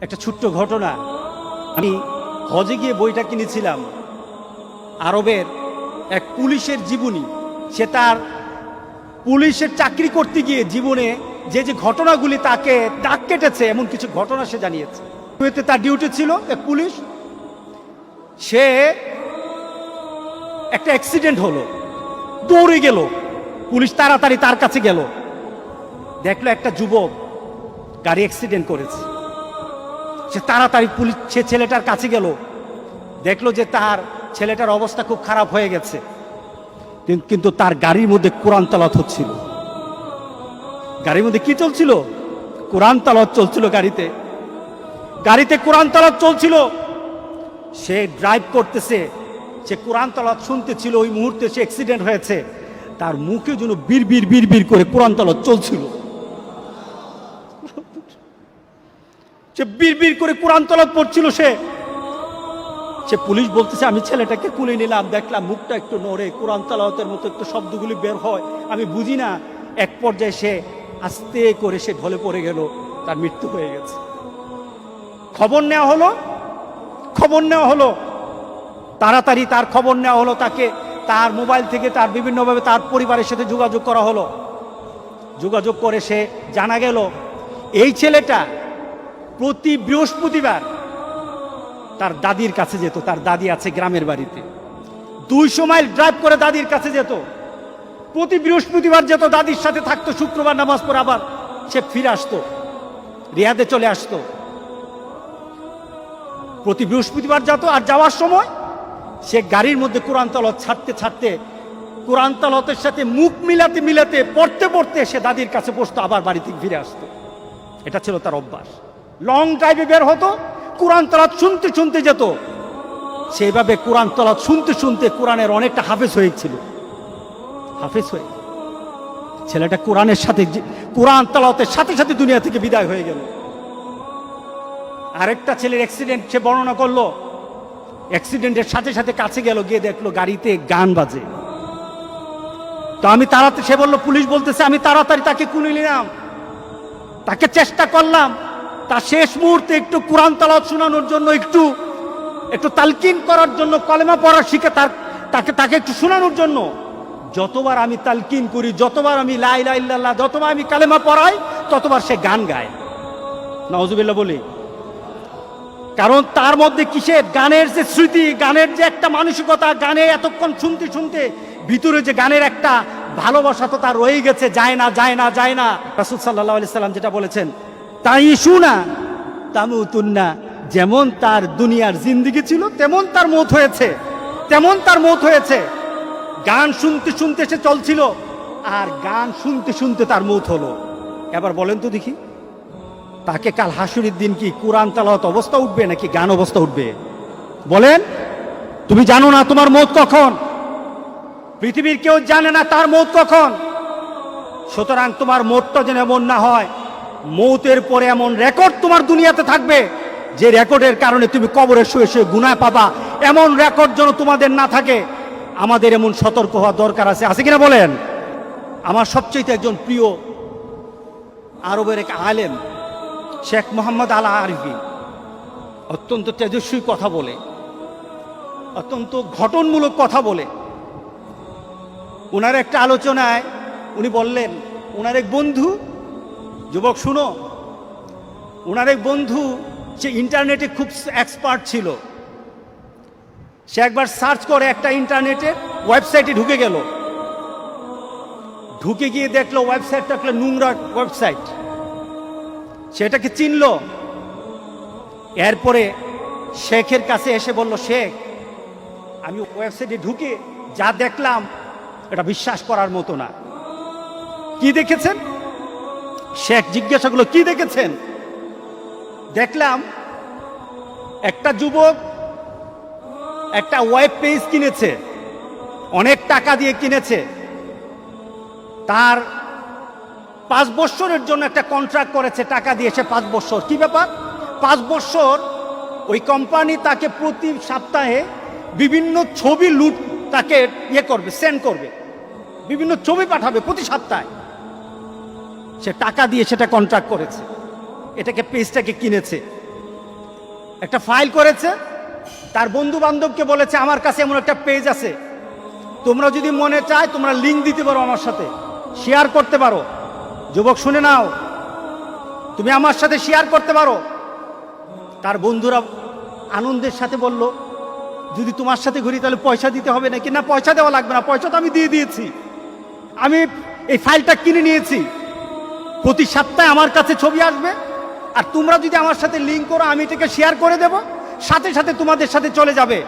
একটা ছোট্ট ঘটনা। আমি হজে গিয়ে বইটা কিনেছিলাম, আরবের এক পুলিশের জীবনী। সে তার পুলিশের চাকরি করতে গিয়ে জীবনে যে যে ঘটনাগুলি তাকে দাগ কেটেছে এমন কিছু ঘটনা সে জানিয়েছে। তার ডিউটি ছিল এক পুলিশ, সে একটা অ্যাক্সিডেন্ট হলো, দৌড়ে গেল, পুলিশ তাড়াতাড়ি তার কাছে গেল, দেখলো একটা যুবক গাড়ি অ্যাক্সিডেন্ট করেছে। সে তাড়াতাড়ি পুলিশ সে ছেলেটার কাছে গেল, দেখলো যে তার ছেলেটার অবস্থা খুব খারাপ হয়ে গেছে, কিন্তু তার গাড়ির মধ্যে কোরআন তেলাওয়াত হচ্ছিল। গাড়ির মধ্যে কি চলছিল? কোরআন তেলাওয়াত চলছিল। গাড়িতে কোরআন তেলাওয়াত চলছিল। সে ড্রাইভ করতেছে, সে কোরআন তেলাওয়াত শুনতেছিল। ওই মুহূর্তে সে অ্যাক্সিডেন্ট হয়েছে, তার মুখে যেন বিড়বিড় বিড়বিড় করে কোরআন তেলাওয়াত চলছিল। সে বিড়বিড় করে কোরআন তেলাওয়াত পড়ছিল। সে পুলিশ বলতেছে, আমি ছেলেটাকে কুলে নিলাম, দেখলাম মুখটা একটু নড়ে, কোরআন তেলাওয়াতের মতো একটু শব্দগুলি বের হয়, আমি বুঝি না। এক পর্যায়ে সে আস্তে করে সে ঢলে পড়ে গেল, তার মৃত্যু হয়ে গেছে। খবর নেওয়া হলো, তাড়াতাড়ি তার খবর নেওয়া হলো। তাকে তার মোবাইল থেকে তার বিভিন্নভাবে তার পরিবারের সাথে যোগাযোগ করা হলো। যোগাযোগ করে সে জানা গেল এই ছেলেটা প্রতি বৃহস্পতিবার তার দাদির কাছে যেত। তার দাদি আছে গ্রামের বাড়িতে, 200 মাইল ড্রাইভ করে দাদির কাছে যেত। প্রতি বৃহস্পতিবার যেত, দাদির সাথে থাকতো। শুক্রবার নামাজ পড়ে আবার সে ফিরে আসতো, রিয়াদে চলে আসতো। প্রতি বৃহস্পতিবার যেত, আর যাওয়ার সময় সে গাড়ির মধ্যে কোরআন তেলাওয়াত ছাড়তে কোরআন তেলাওয়াতের সাথে মুখ মিলাতে পড়তে সে দাদির কাছে বসতো, আবার বাড়ি থেকে ফিরে আসতো। এটা ছিল তার অভ্যাস। লং ড্রাইভে বের হতো, কোরআন তেলাওয়াত শুনতে যেত। সেইভাবে কোরআন তেলাওয়াত শুনতে কোরআনের অনেকটা হাফেজ হয়েছিল। ছেলেটা কোরআন তেলাওয়াতের সাথে দুনিয়া থেকে বিদায় হয়ে গেল। আরেকটা ছেলের অ্যাক্সিডেন্ট সে বর্ণনা করলো। অ্যাক্সিডেন্টের সাথে কাছে গেল, গিয়ে দেখলো গাড়িতে গান বাজে। তো সে বললো, পুলিশ বলতেছে, আমি তাড়াতাড়ি তাকে কুলে নিলাম, তাকে চেষ্টা করলাম তার শেষ মুহূর্তে একটু কোরআন তেলাওয়াত শোনানোর জন্য, একটু তালকিন করার জন্য, কলেমা পড়া শিখে তাকে একটু শোনানোর জন্য। যতবার আমি তালকিন করি, যতবার আমি লা ইলাহা ইল্লাল্লাহ, যতবার আমি কালেমা পড়াই, ততবার সে গান গায়। নাউজুবিল্লাহ বলি। কারণ তার মধ্যে কিসের গানের যে স্মৃতি, গানের যে একটা মানসিকতা, গানে এতক্ষণ শুনতে ভিতরে যে গানের একটা ভালোবাসা তো তার রয়ে গেছে, যায় না। রাসূল সাল্লাল্লাহু আলাইহি সাল্লাম যেটা বলেছেন, তাইশুনা তামুতুন্না, যেমন তার দুনিয়ার জিন্দেগি ছিল তেমন তার মৌত হয়েছে। গান শুনতে সে চলছিল, আর গান শুনতে তার মৌত হলো। এবার বলেন তো দেখি, তাকে কাল হাসুরের দিন কি কোরআন তেলাওয়াত অবস্থা উঠবে নাকি গান অবস্থা উঠবে? বলেন। তুমি জানো না তোমার মৌত কখন? পৃথিবীর কেউ জানে না তার মৌত কখন। সুতরাং তোমার মৌতটা যেন এমন না হয়, মৌতের পরে এমন রেকর্ড তোমার দুনিয়াতে থাকবে যে রেকর্ডের কারণে তুমি কবরে শুয়ে গুনাহ পাবা। এমন রেকর্ড যেন তোমাদের না থাকে। আমাদের এমন সতর্ক হওয়া দরকার আছে কিনা বলেন? আমার সবচেয়ে একজন প্রিয় আরবের এক আলেম শেখ মোহাম্মদ আল আরিফি, অত্যন্ত তেজস্বী কথা বলে, অত্যন্ত ঘটনমূলক কথা বলে। ওনার একটা আলোচনায় উনি বললেন, ওনার এক বন্ধু, যুবক শুনো, ওনার এক বন্ধু সে ইন্টারনেটে খুব এক্সপার্ট ছিল। সে একবার সার্চ করে একটা ইন্টারনেটের ওয়েবসাইটে ঢুকে গেল। ঢুকে গিয়ে দেখলো ওয়েবসাইটটা একটা নোংরা ওয়েবসাইট। সেটাকে চিনল। এরপরে শেখের কাছে এসে বলল, শেখ, আমি ওয়েবসাইটে ঢুকে যা দেখলাম এটা বিশ্বাস করার মতো না। কি দেখেছেন? শেখ জিজ্ঞাসা করলো, কি দেখেছেন? দেখলাম একটা যুবক একটা ওয়েব পেজ কিনেছে, অনেক টাকা দিয়ে কিনেছে। তার 5 বছরের জন্য একটা কন্ট্রাক্ট করেছে, টাকা দিয়েছে 5 বছর। কি ব্যাপার? 5 বছর ওই কোম্পানি তাকে প্রতি সপ্তাহে বিভিন্ন ছবি তাকে সেন্ড করবে, বিভিন্ন ছবি পাঠাবে প্রতি সপ্তাহে। সে টাকা দিয়ে সেটা কন্ট্রাক্ট করেছে, এটাকে পেজটাকে কিনেছে। একটা ফাইল করেছে, তার বন্ধু বান্ধবকে বলেছে আমার কাছে এমন একটা পেজ আছে, তোমরা যদি মনে চায় তোমরা লিঙ্ক দিতে পারো, আমার সাথে শেয়ার করতে পারো। যুবক শুনে নাও, তুমি আমার সাথে শেয়ার করতে পারো। তার বন্ধুরা আনন্দের সাথে বলল, যদি তোমার সাথে ঘুরি তাহলে পয়সা দিতে হবে নাকি? না, পয়সা দেওয়া লাগবে না, পয়সা তো আমি দিয়ে দিয়েছি, আমি এই ফাইলটা কিনে নিয়েছি, প্রতি সপ্তাহে আমার কাছে ছবি আসবে, আর তোমরা যদি আমার সাথে লিঙ্ক করো আমি এটাকে শেয়ার করে দেব, সাথে সাথে তোমাদের সাথে চলে যাবে।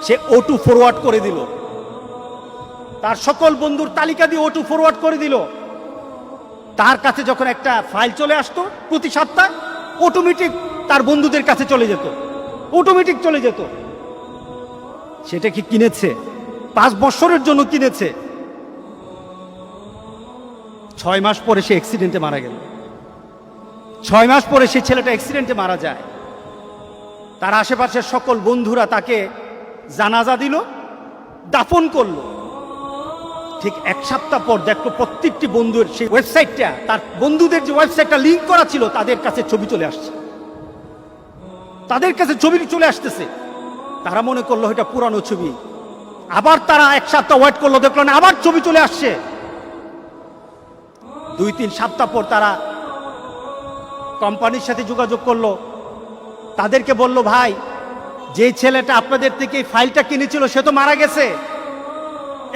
সে O2 ফরওয়ার্ড করে দিল, তার সকল বন্ধুর তালিকা দিয়ে O2 ফরওয়ার্ড করে দিল। তার কাছে যখন একটা ফাইল চলে আসতো প্রতি সপ্তাহে, অটোমেটিক তার বন্ধুদের কাছে চলে যেত, অটোমেটিক চলে যেত। সেটা কি কিনেছে? 5 বছরের জন্য কিনেছে। 6 মাস পরে সে অ্যাক্সিডেন্টে মারা গেল। 6 মাস পরে সে ছেলেটা অ্যাক্সিডেন্টে মারা যায়। তার আশেপাশের সকল বন্ধুরা তাকে জানাজা দিল, দাফন করলো। ঠিক 1 সপ্তাহ পর দেখলো প্রত্যেকটি বন্ধুর সেই ওয়েবসাইটটা, তার বন্ধুদের যে ওয়েবসাইটটা লিঙ্ক করা ছিল, তাদের কাছে ছবি চলে আসছে, তাদের কাছে ছবি চলে আসতেছে। তারা মনে করলো এটা পুরানো ছবি। আবার তারা 1 সপ্তাহ ওয়েট করলো, দেখলো না, আবার ছবি চলে আসছে। 2-3 সপ্তাহ পর তারা কোম্পানির সাথে যোগাযোগ করলো, তাদেরকে বলল, ভাই, যে ছেলেটা আপনাদের থেকে এই ফাইলটা কিনেছিল সে তো মারা গেছে,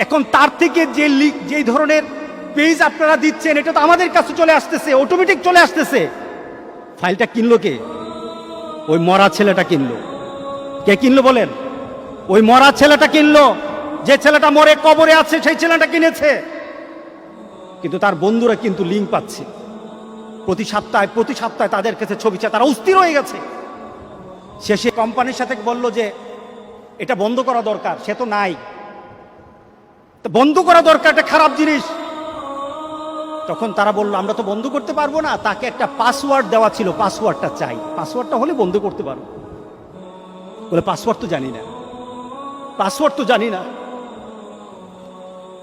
এখন তার থেকে যে ধরনের পেজ আপনারা দিচ্ছেন এটা তো আমাদের কাছে চলে আসতেছে, অটোমেটিক চলে আসতেছে। ফাইলটা কিনলো কে? ওই মরা ছেলেটা কিনলো। কে কিনলো বলেন? ওই মরা ছেলেটা কিনলো। যে ছেলেটা মরে কবরে আছে সেই ছেলেটা কিনেছে। কিন্তু তার বন্ধুরা কিন্তু লিঙ্ক পাচ্ছে, প্রতি সপ্তাহে তাদের কাছে ছবি চায়। তারা অস্থির হয়ে গেছে। শেষে কোম্পানির সাথে বলল যে এটা বন্ধ করা দরকার, সে তো নাই, তো বন্ধ করা দরকার, এটা খারাপ জিনিস। তখন তারা বলল, আমরা তো বন্ধ করতে পারবো না, তাকে একটা পাসওয়ার্ড দেওয়া ছিল, পাসওয়ার্ডটা চাই, পাসওয়ার্ডটা হলে বন্ধ করতে পারবো। বলে পাসওয়ার্ড তো জানি না, পাসওয়ার্ড তো জানি না।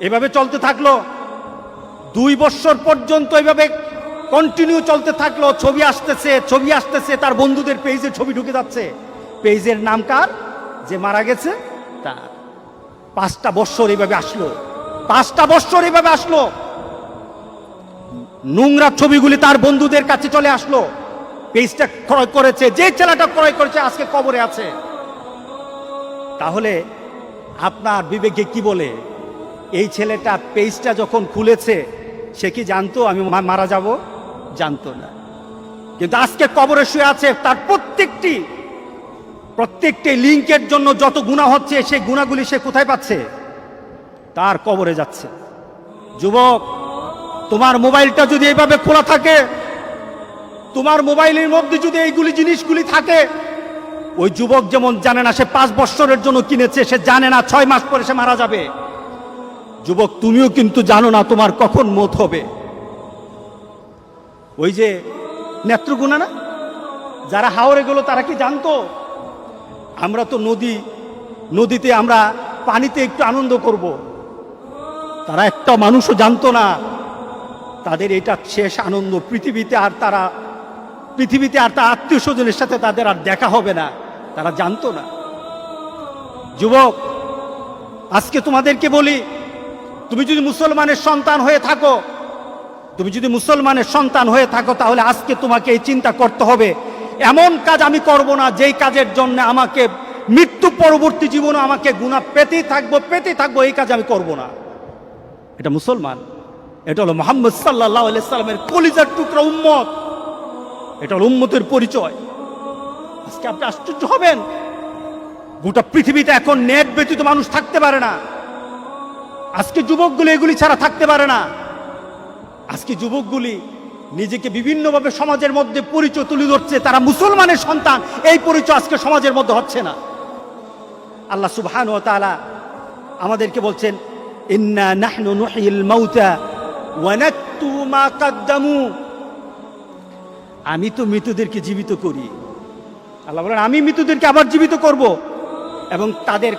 এভাবে চলতে থাকলো 2 বছর পর্যন্ত, এভাবে কন্টিনিউ চলতে থাকলো। ছবি আসতেছে, তার বন্ধুদের পেজে ছবি ঢুকে যাচ্ছে। পেজের নাম কার? যে মারা গেছে তার। 5টা বছর এইভাবে আসলো, 5টা বছর এইভাবে আসলো। নোংরা ছবিগুলি তার বন্ধুদের কাছে চলে আসলো। পেজটা ক্রয় করেছে, যে ছেলেটা ক্রয় করেছে আজকে কবরে আছে। তাহলে আপনার বিবেকে কি বলে? এই ছেলেটা পেজটা যখন খুলেছে সে কি জানতো আমি মারা যাব? জানতো না। কিন্তু আজকে কবরে শুয়ে আছে, তার প্রত্যেকটি লিঙ্কের জন্য যত গুনাহ হচ্ছে, সেই গুনাহগুলি সে কোথায় পাচ্ছে? তার কবরে যাচ্ছে। যুবক, তোমার মোবাইলটা যদি এইভাবে খোলা থাকে, তোমার মোবাইলের মধ্যে যদি এইগুলি জিনিসগুলি থাকে, ওই যুবক যেমন জানে না সে 5 বছরের জন্য কিনেছে, সে জানে না 6 মাস পরে সে মারা যাবে। যুবক, তুমিও কিন্তু জানো না তোমার কখন মত হবে। ওই যে নেত্রকোনা না, যারা হাওরে গেল তারা কি জানতো? আমরা তো নদীতে আমরা পানিতে একটু আনন্দ করব, তারা একটা মানুষও জানতো না তাদের এটা শেষ আনন্দ। পৃথিবীতে আর তার আত্মীয় স্বজনের সাথে তাদের আর দেখা হবে না, তারা জানতো না। যুবক, আজকে তোমাদেরকে বলি, তুমি যদি মুসলমানের সন্তান হয়ে থাকো, তাহলে আজকে তোমাকে এই চিন্তা করতে হবে, এমন কাজ আমি করব না যেই কাজের জন্য আমাকে মৃত্যু পরবর্তী জীবনে আমাকে গুনাহ পেতেই থাকবো, এই কাজ আমি করব না। এটা মুসলমান, এটা হলো মুহাম্মদ সাল্লাল্লাহু আলাইহি সাল্লামের কলিজার টুকরা উম্মত, এটা হলো উম্মতের পরিচয়। আজকে আপনি আশ্চর্য হবেন, গোটা পৃথিবীতে এখন নেট ব্যতীত মানুষ থাকতে পারে না। আজকে যুবকগুলি এগুলি ছাড়া থাকতে পারে না। আজকে যুবকগুলি নিজেকে বিভিন্নভাবে সমাজের মধ্যে পরিচয় তুলে ধরছে, তারা মুসলমানের সন্তান, এই পরিচয় আজকে সমাজের মধ্যে হচ্ছে না। আল্লাহ সুবহানাহু ওয়া তাআলা আমাদেরকে বলছেন, ইন্না নাহনু নুহয়িল মাউতা ওয়া নাকতুবু মা কদ্দামু। আমি তো মৃতদেরকে জীবিত করি। আল্লাহ বলেন, আমি মৃতদেরকে আবার জীবিত করব এবং তাদের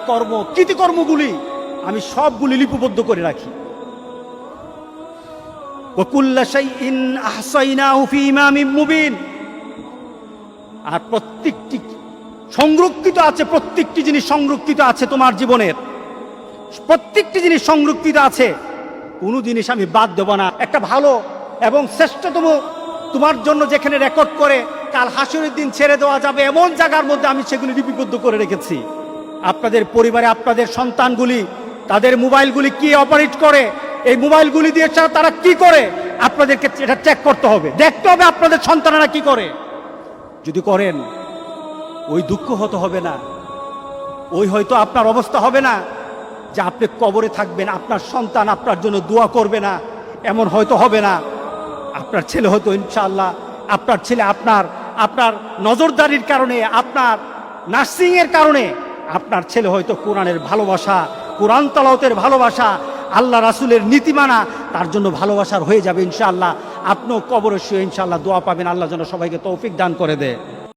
কৃতকর্মগুলি আমি সবগুলি লিপিবদ্ধ করে রাখি। ওয়া কুল্লা শাইইন আহসাইনাহু ফি ইমামিন মুবিন। আর প্রত্যেকটি সংরক্ষিত আছে, প্রত্যেকটি জিনিস সংরক্ষিত আছে তোমার জীবনের, প্রত্যেকটি জিনিস সংরক্ষিত আছে, কোনো জিনিস আমি বাদ দেব না। একটা ভালো এবং শ্রেষ্ঠতম তোমার জন্য যেখানে রেকর্ড করে কাল হাসরের দিন ছেড়ে দেওয়া যাবে এমন জায়গার মধ্যে আমি সেগুলি লিপিবদ্ধ করে রেখেছি। আপনাদের পরিবারে আপনাদের সন্তানগুলি তাদের মোবাইলগুলি কি অপারেট করে, এই মোবাইলগুলি দিয়ে তারা কি করে, আপনাদেরকে এটা চেক করতে হবে, দেখতে হবে আপনাদের সন্তানেরা কি করে। যদি করেন ওই দুঃখ হতে হবে না, ওই হয়তো আপনার অবস্থা হবে না যে আপনি কবরে থাকবেন, আপনার সন্তান আপনার জন্য দোয়া করবে না, এমন হয়তো হবে না। আপনার ছেলে হয়তো ইনশাআল্লাহ, আপনার ছেলে আপনার আপনার নজরদারির কারণে, আপনার নার্সিংয়ের কারণে আপনার ছেলে হয়তো কোরআনের ভালোবাসা, কোরআন তালাওয়াতের ভালোবাসা, আল্লাহ রাসূলের নীতিমানা তার জন্য ভালোবাসার হয়ে যাবে ইনশাআল্লাহ। আপনিও কবরে শুয়ে ইনশাআল্লাহ দোয়া পাবেন। আল্লাহ যেন সবাইকে তৌফিক দান করে দেয়।